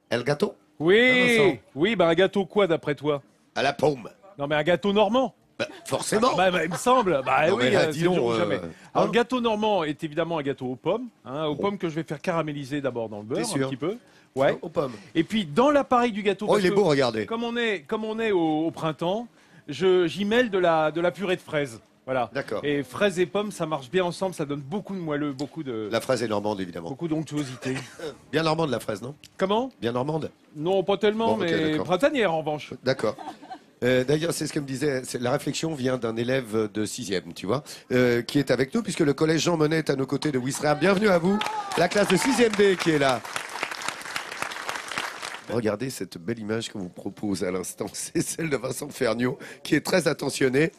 El gâteau? Oui, oui, bah un gâteau quoi d'après toi? À la pomme. Non mais un gâteau normand. Bah, forcément. Il me semble. Bah Non, oui, mais là, c'est dis le jour donc, ou jamais. Alors hein. le gâteau normand est évidemment un gâteau aux pommes, aux pommes que je vais faire caraméliser d'abord dans le beurre T'es sûr? un petit peu. Ouais. Aux pommes. Et puis dans l'appareil du gâteau. Oh, parce il est que beau, regardez. Comme on est au printemps, j'y mêle de la purée de fraises. Voilà. D'accord. Et fraises et pommes, ça marche bien ensemble, ça donne beaucoup de moelleux, La fraise est normande, évidemment. beaucoup d'onctuosité. Bien normande, la fraise, non? Comment? Bien normande? Non, pas tellement, Bon, ok, mais d'accord. printanière en revanche. D'accord. D'ailleurs, c'est ce que me disait, la réflexion vient d'un élève de 6e, tu vois, qui est avec nous, puisque le collège Jean Monnet est à nos côtés de Ouistreham. Bienvenue à vous, la classe de 6e D qui est là. Regardez cette belle image qu'on vous propose à l'instant, c'est celle de Vincent Ferniaud, qui est très attentionné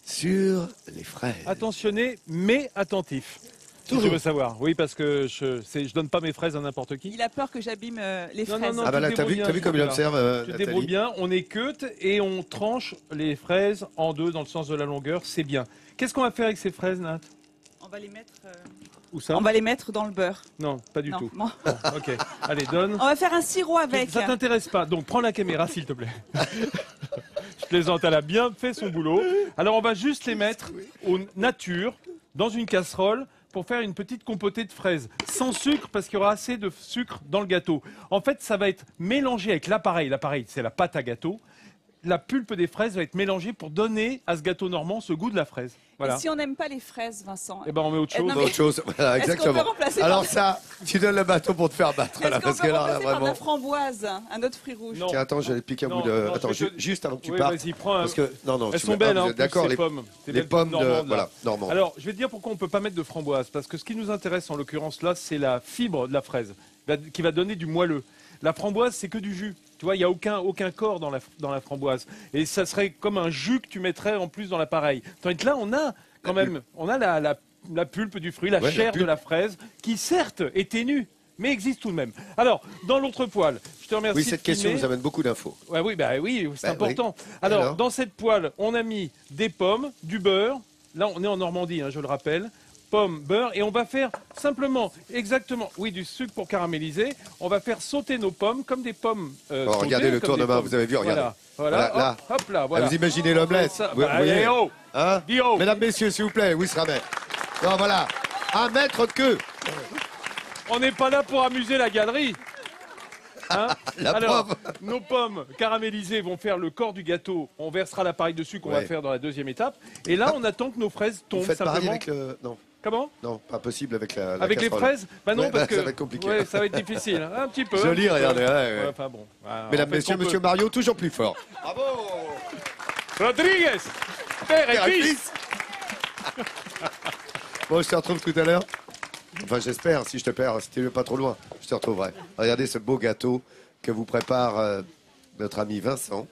sur les fraises. Attentionné, mais attentif. Si Toujours. tu veux savoir. Oui, parce que je donne pas mes fraises à n'importe qui. Il a peur que j'abîme les Non, fraises. non, Ah bah là, tu te t'as vu, débrouilles bien, comme il voilà. observe, Tu te débrouilles Nathalie. bien, on équeute et on tranche les fraises en deux dans le sens de la longueur, c'est bien. Qu'est-ce qu'on va faire avec ces fraises, Nat? On va les mettre. Où ça? On va les mettre dans le beurre. Non, pas du Non, tout. non. Bon, ok, allez, donne. On va faire un sirop avec. Ça t'intéresse pas, donc prends la caméra s'il te plaît. Je plaisante, elle a bien fait son boulot. Alors on va juste les mettre au nature, dans une casserole, pour faire une petite compotée de fraises. Sans sucre, parce qu'il y aura assez de sucre dans le gâteau. En fait, ça va être mélangé avec l'appareil. L'appareil, c'est la pâte à gâteau. La pulpe des fraises va être mélangée pour donner à ce gâteau normand ce goût de la fraise. Voilà. Et si on n'aime pas les fraises, Vincent, Eh ben on met autre Eh chose. non, mais- Autre chose, voilà, Est-ce qu'on exactement. peut remplacer Alors par- ça, tu donnes le bâton pour te faire battre, là, est-ce qu'on parce peut que là, remplacer par de vraiment... la framboise, un autre fruit rouge? Non. Tiens, attends, j'allais piquer un Non, bout de... non, Attends, je vais te- juste avant que tu Oui, partes. vas-y, prends un... Parce que, non, Elles tu sont veux- belles, vous hein, êtes d'accord, ces pommes. Ces les belles pommes de... normandes, là. Voilà, normandes. Alors, je vais te dire pourquoi on ne peut pas mettre de framboise. Parce que ce qui nous intéresse, en l'occurrence là, c'est la fibre de la fraise, qui va donner du moelleux. La framboise, c'est que du jus. Tu vois, il n'y a aucun corps dans la framboise. Et ça serait comme un jus que tu mettrais en plus dans l'appareil. Tandis que là, on a quand même la pulpe du fruit, la Ouais, la chair de pulpe. la fraise, qui certes est ténue, mais existe tout de même. Alors, dans l'autre poêle, je te remercie Oui, de cette question filmer. nous amène beaucoup d'infos. Ouais, oui, c'est Bah, important. oui. Alors, Alors dans cette poêle, on a mis des pommes, du beurre. Là, on est en Normandie, hein, je le rappelle. Pommes, beurre, et on va faire simplement, exactement, oui, du sucre pour caraméliser. On va faire sauter nos pommes comme des pommes. Oh, regardez le comme des tournement, pommes. vous avez vu, regardez. Voilà, Voilà, hop là, Ah, voilà. vous imaginez l'omelette Ça, vous, bah, voyez allez, oh, Hein dis oh. Mesdames, messieurs, s'il vous plaît, oui, sera bien. Non, voilà, 1 mètre de queue. On n'est pas là pour amuser la galerie. Hein La Alors, preuve. nos pommes caramélisées vont faire le corps du gâteau. On versera l'appareil dessus qu'on va Ouais. faire dans la deuxième étape. Et là, on attend que nos fraises Vous tombent faites pareil simplement. avec le... Non, Comment? non, pas possible avec la Avec les casserole. fraises? Bah non, Ouais, parce bah, que ça va être compliqué. Ouais, ça va être difficile, hein, un petit peu. Joli, un petit peu. regardez, ouais. Enfin bon. Voilà, on Mesdames, fait ce messieurs, qu'on monsieur peut. Mario, toujours plus fort. Bravo Rodriguez, père Père et et fils. Bon, je te retrouve tout à l'heure. Enfin, j'espère, si je te perds, si tu n'es pas trop loin, je te retrouverai. Regardez ce beau gâteau que vous prépare notre ami Vincent.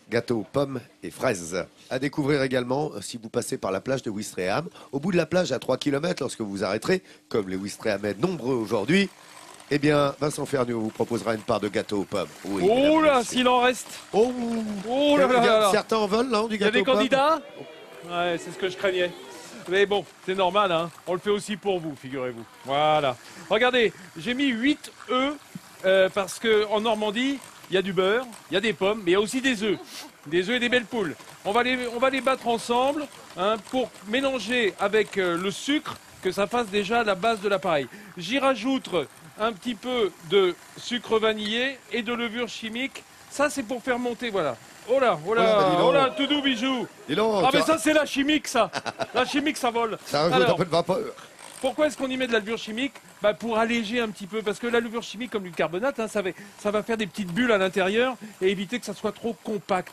Gâteau aux pommes et fraises. À découvrir également si vous passez par la plage de Ouistreham. Au bout de la plage, à 3 km, lorsque vous arrêterez, comme les Ouistrehamais nombreux aujourd'hui, eh bien, Vincent Ferniaud vous proposera une part de gâteau aux pommes. Oui, Oh mesdames, là, messieurs. s'il en reste. Oh, Oh là là là là. Certains en veulent, non, du Il y a gâteau des aux pommes. candidats? Ouais, c'est ce que je craignais. Mais bon, c'est normal, hein. On le fait aussi pour vous, figurez-vous. Voilà. Regardez, j'ai mis 8 œufs parce qu'en Normandie, il y a du beurre, il y a des pommes, mais il y a aussi des œufs. Des œufs et des belles poules. On va les battre ensemble hein, pour mélanger avec le sucre, que ça fasse déjà la base de l'appareil. J'y rajoute un petit peu de sucre vanillé et de levure chimique. Ça, c'est pour faire monter, voilà. Oh là, bah, dis donc. oh là, tout doux bijou. Dis donc, Ah tu mais vois, ça c'est la chimique ça. La chimique ça vole. ça rajoute Alors, un peu de vapeur. pourquoi est-ce qu'on y met de la levure chimique? Bah, pour alléger un petit peu, parce que la levure chimique comme du carbonate, hein, ça va faire des petites bulles à l'intérieur et éviter que ça soit trop compact.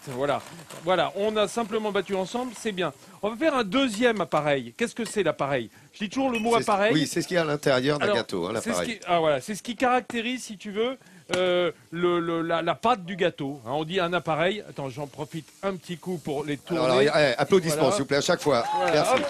Voilà, on a simplement battu ensemble, c'est bien. On va faire un deuxième appareil. Qu'est-ce que c'est l'appareil? Je dis toujours le mot appareil. Oui, c'est ce qu'il y a à l'intérieur d'un Alors, gâteau, hein, l'appareil. c'est ce qui caractérise, si tu veux, la pâte du gâteau. Hein, on dit un appareil. Attends, j'en profite un petit coup pour les tourner. Alors, applaudissements, Voilà. s'il vous plaît, à chaque fois. Voilà, Merci. hop,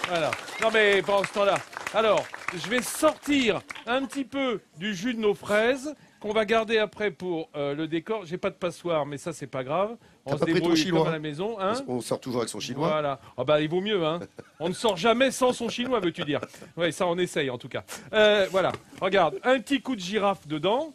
voilà. Non mais pendant ce temps-là. Alors, je vais sortir un petit peu du jus de nos fraises qu'on va garder après pour le décor. J'ai pas de passoire, mais ça c'est pas grave. On T'as se pas pris ton débrouille chinois comme à la maison, hein. On sort toujours avec son chinois. Voilà. Ah bah il vaut mieux, hein. On ne sort jamais sans son chinois, veux-tu dire. Oui, ça on essaye en tout cas. Voilà. Regarde, un petit coup de girafe dedans.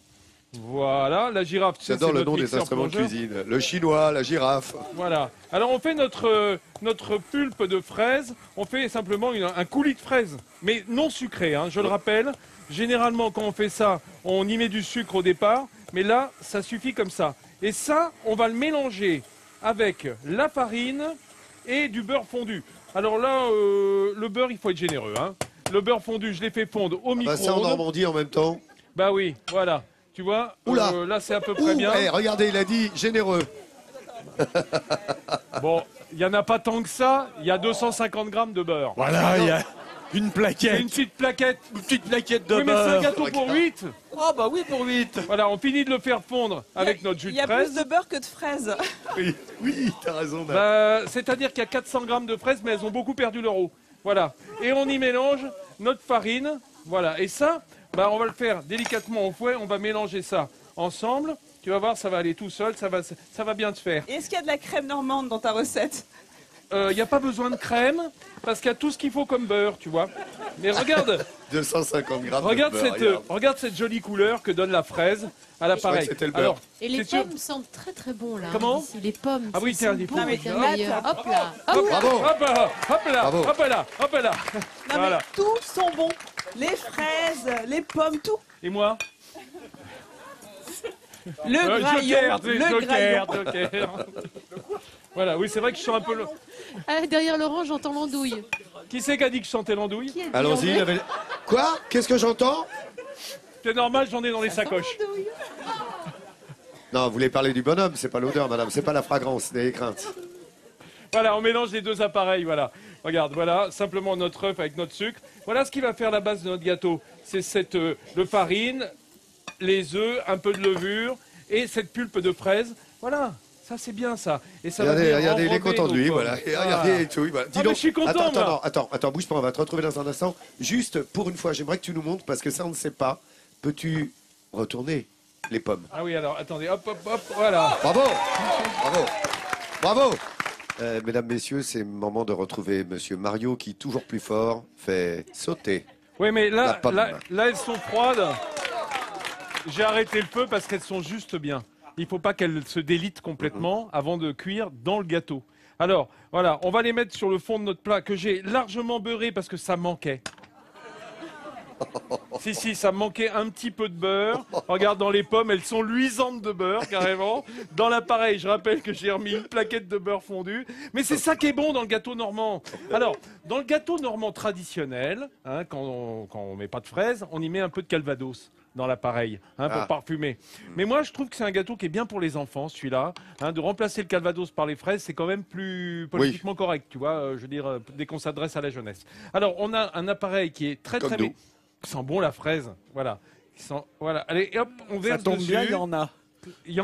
Voilà, la girafe, tu sais, J'adore c'est le notre nom des mixeur instruments de plongeur. cuisine. Le chinois, la girafe. Voilà. Alors on fait notre pulpe de fraises, on fait simplement un coulis de fraises, mais non sucré, hein, je le rappelle. Généralement quand on fait ça, on y met du sucre au départ, mais là ça suffit comme ça. Et ça, on va le mélanger avec la farine et du beurre fondu. Alors là, le beurre, il faut être généreux. Hein. Le beurre fondu, je l'ai fait fondre au Bah, ça en micro-ondes. Normandie en même temps. Bah oui, voilà. Tu vois, Oula. là c'est à peu près Ouh, bien. regardez, il a dit généreux. Bon, il n'y en a pas tant que ça, il y a 250 grammes de beurre. Voilà, il y a une C'est plaquette. une petite plaquette. Une petite plaquette de Oui, mais c'est un beurre. gâteau pour 8. Oh bah oui, pour 8. Voilà, on finit de le faire fondre avec notre jus Il de y a plus fraise. de beurre que de fraises. Oui, oui, t'as raison. Dan. Bah, c'est-à-dire qu'il y a 400 grammes de fraises, mais elles ont beaucoup perdu leur eau. Voilà. Et on y mélange notre farine. Voilà. Et ça, bah, on va le faire délicatement au fouet. On va mélanger ça ensemble. Tu vas voir, ça va aller tout seul. Ça va bien se faire. Et est-ce qu'il y a de la crème normande dans ta recette? Il n'y a pas besoin de crème parce qu'il y a tout ce qu'il faut comme beurre, tu vois. Mais regarde, 250 grammes regarde, de beurre, regarde cette jolie couleur que donne la fraise à l'appareil. Je croyais que c'était le beurre. Alors, Et les c'est sûr. pommes sentent très très bon là. Comment Ici, les pommes. Ah oui, ça tiens, sent des bon, pommes. c'est Non, mais meilleur. hop. Hop là. Bravo. Hop là, hop là, Bravo. hop là, hop là. Non, Voilà. mais tous sont bons. Les fraises, les pommes, tout. Et moi Le graillon, Joker, le graillon. Joker. Voilà, oui, c'est vrai que je sens un peu... Ah, derrière Laurent, j'entends l'andouille. Qui c'est qui a dit que je chantais l'andouille? Qui a dit Allons-y. André avait- Quoi? Qu'est-ce que j'entends? C'est normal, j'en ai dans les sacoches. Non, vous voulez parler du bonhomme, c'est pas l'odeur, madame, c'est pas la fragrance, n'ayez crainte. Voilà, on mélange les deux appareils, voilà. Regarde, voilà, simplement notre œuf avec notre sucre. Voilà ce qui va faire la base de notre gâteau. C'est le farine, les œufs, un peu de levure et cette pulpe de fraise. Voilà, ça c'est bien ça. Et ça va Regardez, bien regardez, il est enrober content de nos lui, pommes. voilà. Et regardez et tout, voilà. Dis mais donc, je suis content, attends, moi. attends, bouge pas, on va te retrouver dans un instant. Juste pour une fois, j'aimerais que tu nous montres, parce que ça on ne sait pas. Peux-tu retourner les pommes? Ah oui, alors attendez, hop, hop, hop, voilà. Bravo! Bravo! Bravo! Mesdames, messieurs, c'est le moment de retrouver Monsieur Mario qui, toujours plus fort, fait sauter. Oui, mais La là, pomme. là, elles sont froides. J'ai arrêté le feu parce qu'elles sont juste bien. Il ne faut pas qu'elles se délitent complètement avant de cuire dans le gâteau. Alors, voilà, on va les mettre sur le fond de notre plat que j'ai largement beurré parce que ça manquait. Si, ça me manquait un petit peu de beurre. Regarde, dans les pommes, elles sont luisantes de beurre, carrément. Dans l'appareil, je rappelle que j'ai remis une plaquette de beurre fondu. Mais c'est ça qui est bon dans le gâteau normand. Alors, dans le gâteau normand traditionnel, hein, quand on met pas de fraises, on y met un peu de calvados dans l'appareil, hein, pour Ah. parfumer. Mais moi, je trouve que c'est un gâteau qui est bien pour les enfants, celui-là. Hein, de remplacer le calvados par les fraises, c'est quand même plus politiquement correct, tu vois, je veux dire, dès qu'on s'adresse à la jeunesse. Alors, on a un appareil qui est très, Comme très... nous. Qui sent bon la fraise, voilà. Voilà, allez, hop, on Ça verse tombe dessus. bien, il y en a. Il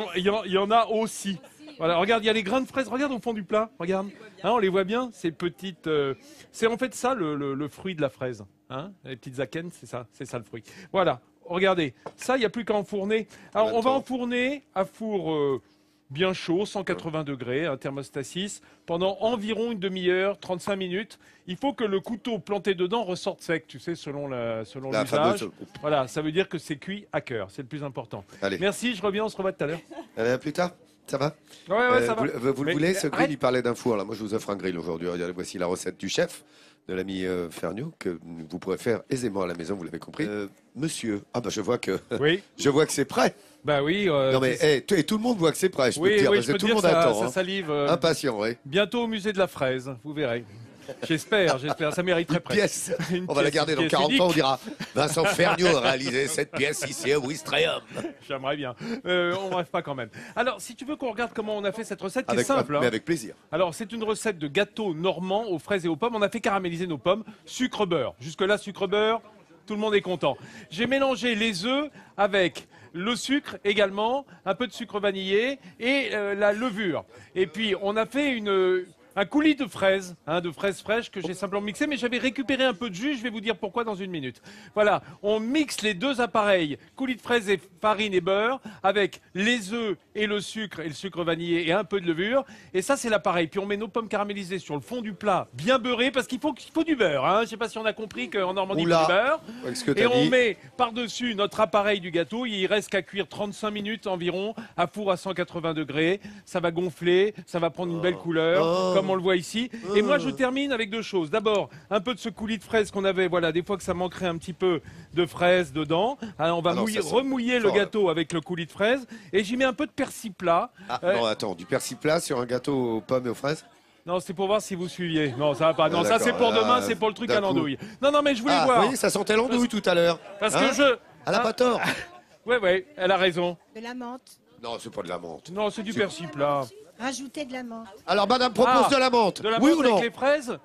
y en a aussi. Voilà, regarde, il y a les grains de fraises. Regarde au fond du plat, regarde. Hein, on les voit bien, ces petites... C'est en fait ça, le fruit de la fraise. Hein, les petites akènes, c'est ça le fruit. Voilà, regardez. Ça, il n'y a plus qu'à enfourner. Alors, on va enfourner à four bien chaud, 180 degrés, un thermostat 6, pendant environ une demi-heure, 35 minutes. Il faut que le couteau planté dedans ressorte sec, tu sais, selon La l'usage. fameuse... Voilà, ça veut dire que c'est cuit à cœur, c'est le plus important. Allez, Merci, je reviens, on se revoit tout à l'heure. allez, à plus tard. Ça va? Ouais, ça va. Vous le Mais, voulez, ce grill, arrête. il parlait d'un four. Là. Moi, je vous offre un grill aujourd'hui. Regardez, voici la recette du chef, de l'ami Ferniou, que vous pourrez faire aisément à la maison, vous l'avez compris. Monsieur, je vois que Oui, c'est prêt. bah oui. Non mais et tout le monde voit que c'est prêt, je peux oui, te dire, oui, parce je que peux tout te le dire, monde ça, attend. ça Hein. salive. Impatient, oui. Bientôt au musée de la fraise, vous verrez. J'espère, ça mériterait Une presque. pièce. Une On va la pièce, garder une dans pièce 40 ans, on unique. dira Vincent Ferniou a réalisé cette pièce ici au Wistreham. J'aimerais bien. On rêve pas quand même. Alors, si tu veux qu'on regarde comment on a fait cette recette, qui est simple. Mais Hein. avec plaisir. Alors, c'est une recette de gâteau normand aux fraises et aux pommes. On a fait caraméliser nos pommes, sucre-beurre. Jusque-là, sucre-beurre, tout le monde est content. J'ai mélangé les œufs avec le sucre également, un peu de sucre vanillé et la levure. Et puis, on a fait un coulis de fraises fraîches que j'ai simplement mixé, mais j'avais récupéré un peu de jus, je vais vous dire pourquoi dans une minute. Voilà, on mixe les deux appareils, coulis de fraises et farine et beurre, avec les œufs et le sucre vanillé et un peu de levure, et ça c'est l'appareil. Puis on met nos pommes caramélisées sur le fond du plat, bien beurré, parce qu'il faut du beurre, hein. Je ne sais pas si on a compris qu'en Normandie il faut du beurre. Avec ce que Et t'as on dit. met par-dessus notre appareil du gâteau, il reste qu'à cuire 35 minutes environ, à four à 180 degrés, ça va gonfler, ça va prendre une belle couleur, comme on le voit ici. Et moi, je termine avec deux choses. D'abord, un peu de ce coulis de fraises qu'on avait, voilà, des fois que ça manquerait un petit peu de fraises dedans. Alors, on va remouiller le gâteau avec le coulis de fraises. Et j'y mets un peu de persil plat. Ah, non, attends, du persil plat sur un gâteau aux pommes et aux fraises? Non, c'est pour voir si vous suiviez. Non, ça va pas. Non, Ah, ça c'est pour d'accord. demain, c'est pour le truc D'un à coup. l'andouille. Non, mais je voulais Ah, voir. vous voyez, ça sentait l'andouille tout à l'heure. Parce Hein? que je... Elle a pas tort. Ouais, elle a raison. De la menthe. Non, c'est pas de la menthe. Non, c'est du persil plat. Rajoutez de la menthe. Alors, madame propose Ah, de la menthe. De la Oui menthe ou non? avec les fraises,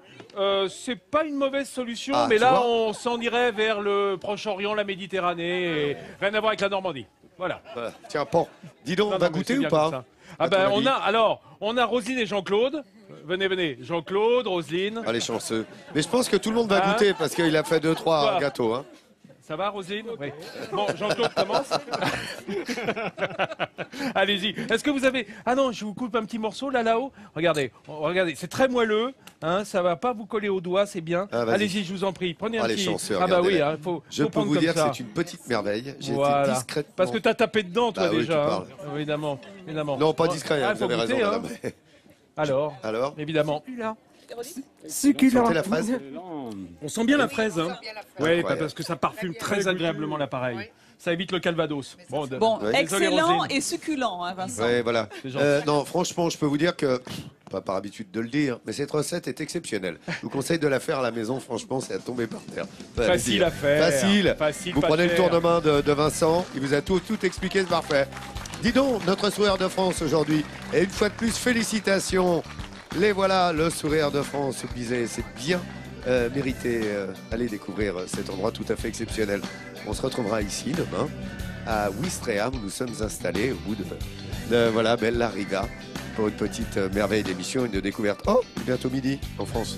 c'est pas une mauvaise solution, Ah, mais tu là vois. on s'en irait vers le Proche-Orient, la Méditerranée, et rien à voir avec la Normandie. Voilà. Voilà. Tiens, bon, dis donc, Non, on va non, mais goûter c'est ou bien comme pas? ça. Ah À ton ben avis on a Roselyne et Jean-Claude. Venez, Jean-Claude, Roselyne. Allez, chanceux. Mais je pense que tout le monde va Hein? goûter parce qu'il a fait 2-3 Quoi gâteaux. Hein. Ça va, Roselyne? Oui. Bon, Jean-Claude commence. Allez-y. Est-ce que vous avez... Ah non, je vous coupe un petit morceau là-haut. Regardez, c'est très moelleux. Hein, ça va pas vous coller aux doigts, c'est bien. Ah, vas-y. Allez-y, je vous en prie. Prenez un Allez, petit... chanceux, Ah bah oui, regardez-la. hein, faut Je peux prendre vous comme dire que ça. c'est une petite merveille. J'ai Voilà. été discrètement... Parce que t'as tapé dedans, toi, Bah oui, déjà. tu hein. Évidemment. Non, pas discret, Ah, vous faut avez raison, goûter, hein. madame. Alors, évidemment. Succulent. Sentez la fraise? On sent bien la fraise. Hein. Oui, Incroyable. parce que ça parfume très agréablement l'appareil. Ça évite le calvados. Bon, Bon, Ouais. Désolé, excellent Roselyne. et succulent, hein, Vincent. Ouais, voilà. C'est gentil. Non, franchement, je peux vous dire que, pas par habitude de le dire, mais cette recette est exceptionnelle. Je vous conseille de la faire à la maison, franchement, c'est à tomber par terre. Enfin, Facile dire. à faire. Facile. Vous pas prenez le cher. tour de main de Vincent, il vous a tout expliqué, c'est parfait. Dis donc, notre sourire de France aujourd'hui. Et une fois de plus, félicitations. Les voilà, le sourire de France, je disais, c'est bien mérité. Allez découvrir cet endroit tout à fait exceptionnel. On se retrouvera ici demain à Ouistreham, où nous sommes installés au bout de voilà, Bella Riga, pour une petite merveille d'émission, une découverte. Oh, bientôt midi en France.